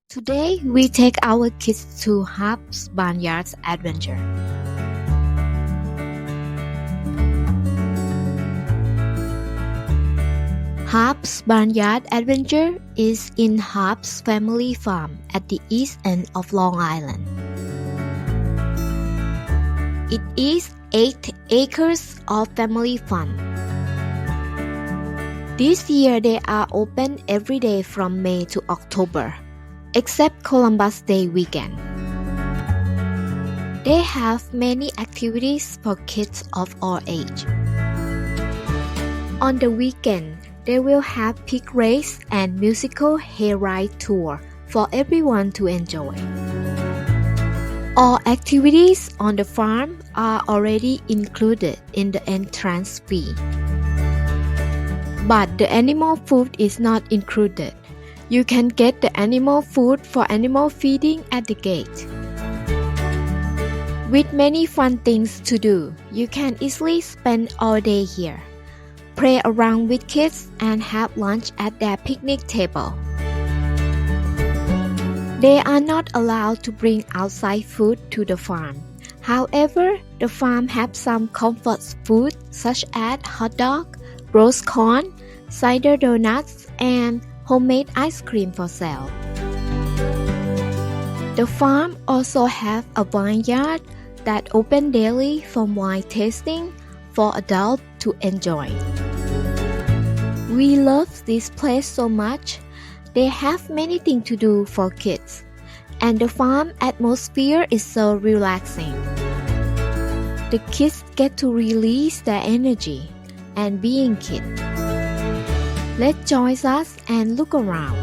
Today, we take our kids to Harbes Vineyard's adventure. Harbes Vineyard Adventure is in Harbes Family Farm at the east end of Long Island. It is 8 acres of family fun. This year they are open every day from May to October, except Columbus Day weekend. They have many activities for kids of all age. On the weekend, they will have pig race and musical hayride tour for everyone to enjoy. All activities on the farm are already included in the entrance fee. But the animal food is not included. You can get the animal food for animal feeding at the gate. With many fun things to do, you can easily spend all day here. Play around with kids and have lunch at their picnic table. They are not allowed to bring outside food to the farm. However, the farm has some comfort food such as hot dog, roast corn, cider donuts, and homemade ice cream for sale. The farm also has a vineyard that opens daily for wine tasting for adults to enjoy. We love this place so much. They have many things to do for kids, and the farm atmosphere is so relaxing. The kids get to release their energy and being kids. Let's join us and look around.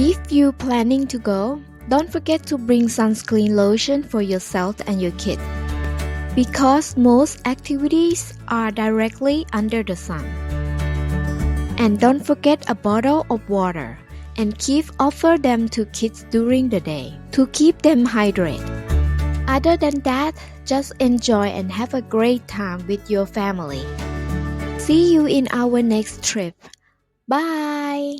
If you're planning to go, don't forget to bring sunscreen lotion for yourself and your kids, because most activities are directly under the sun. And don't forget a bottle of water, and offer them to kids during the day to keep them hydrated. Other than that, just enjoy and have a great time with your family. See you in our next trip. Bye!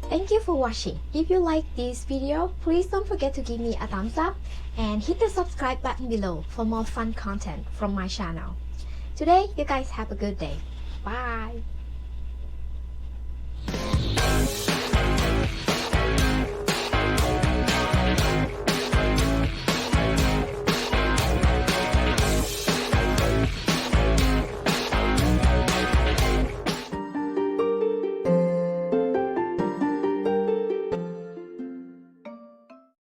Thank you for watching. If you like this video, please don't forget to give me a thumbs up and hit the subscribe button below for more fun content from my channel. Today, you guys have a good day. Bye!